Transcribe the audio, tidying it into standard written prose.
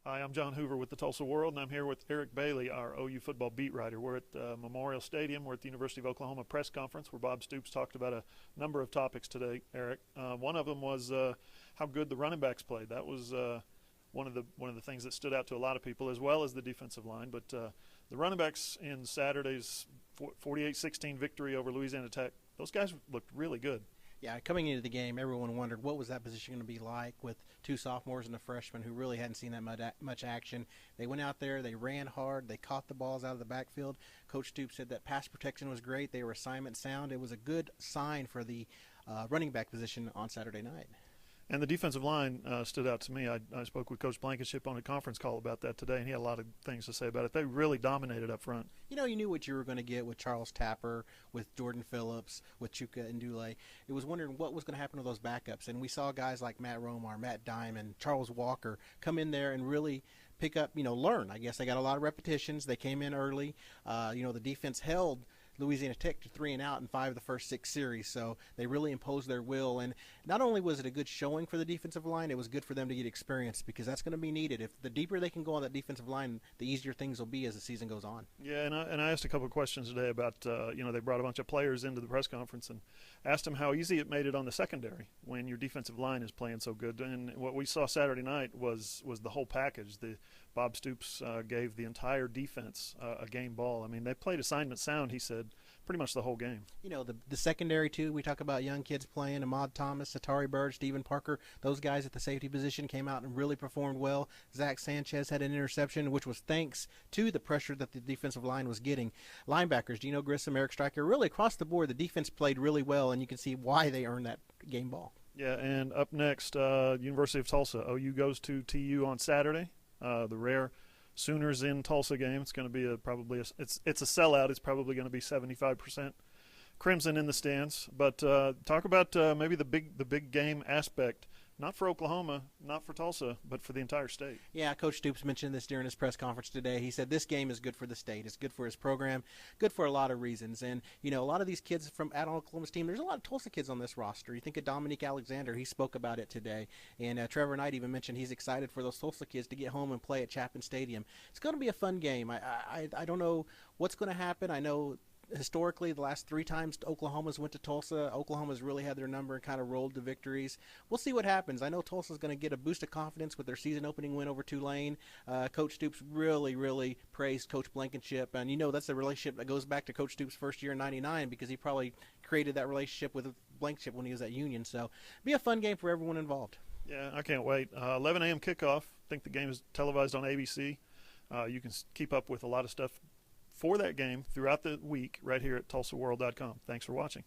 Hi, I'm John Hoover with the Tulsa World, and I'm here with Eric Bailey, our OU football beat writer. We're at Memorial Stadium. We're at the University of Oklahoma press conference where Bob Stoops talked about a number of topics today, Eric. One of them was how good the running backs played. That was one of the things that stood out to a lot of people, as well as the defensive line. But the running backs in Saturday's 48-16 victory over Louisiana Tech, those guys looked really good. Yeah, coming into the game, everyone wondered what was that position going to be like with two sophomores and a freshman who really hadn't seen that much action. They went out there, they ran hard, they caught the balls out of the backfield. Coach Stoops said that pass protection was great. They were assignment sound. It was a good sign for the running back position on Saturday night. And the defensive line stood out to me. I spoke with Coach Blankenship on a conference call about that today, and he had a lot of things to say about it. They really dominated up front. You know, you knew what you were going to get with Charles Tapper, with Jordan Phillips, with Chuka and Dule. It was wondering what was going to happen to those backups. And we saw guys like Matt Romar, Matt Diamond, Charles Walker come in there and really pick up, learn. I guess they got a lot of repetitions. They came in early. The defense held Louisiana Tech to 3 and out in 5 of the first 6 series, so they really imposed their will. And not only was it a good showing for the defensive line, it was good for them to get experience because that's going to be needed. If the deeper they can go on that defensive line, the easier things will be as the season goes on. Yeah, and I asked a couple of questions today about they brought a bunch of players into the press conference and asked them how easy it made it on the secondary when your defensive line is playing so good. And what we saw Saturday night was the whole package. Bob Stoops gave the entire defense a game ball. I mean, they played assignment sound, he said, pretty much the whole game. The secondary, too, we talk about young kids playing. Ahmad Thomas, Satari Bird, Stephen Parker, those guys at the safety position came out and really performed well. Zach Sanchez had an interception, which was thanks to the pressure that the defensive line was getting. Linebackers, Gino Grissom, Eric Stryker, really across the board, the defense played really well, and you can see why they earned that game ball. Yeah, and up next, University of Tulsa. OU goes to TU on Saturday. The rare Sooners in Tulsa game. It's going to be it's a sellout. It's probably going to be 75% Crimson in the stands. But talk about maybe the big game aspect, not for Oklahoma, not for Tulsa, but for the entire state. Yeah, Coach Stoops mentioned this during his press conference today. He said this game is good for the state. It's good for his program, good for a lot of reasons. And, a lot of these kids from Oklahoma's team, there's a lot of Tulsa kids on this roster. You think of Dominique Alexander. He spoke about it today. And Trevor Knight even mentioned he's excited for those Tulsa kids to get home and play at Chapin Stadium. It's going to be a fun game. I don't know what's going to happen. I know historically, the last 3 times Oklahoma's went to Tulsa, Oklahoma's really had their number and kind of rolled to victories. We'll see what happens. I know Tulsa's going to get a boost of confidence with their season-opening win over Tulane. Coach Stoops really praised Coach Blankenship, and that's a relationship that goes back to Coach Stoops' first year in '99 because he probably created that relationship with Blankenship when he was at Union. So, be a fun game for everyone involved. Yeah, I can't wait. 11 a.m. kickoff. I think the game is televised on ABC. You can keep up with a lot of stuff for that game throughout the week right here at TulsaWorld.com. Thanks for watching.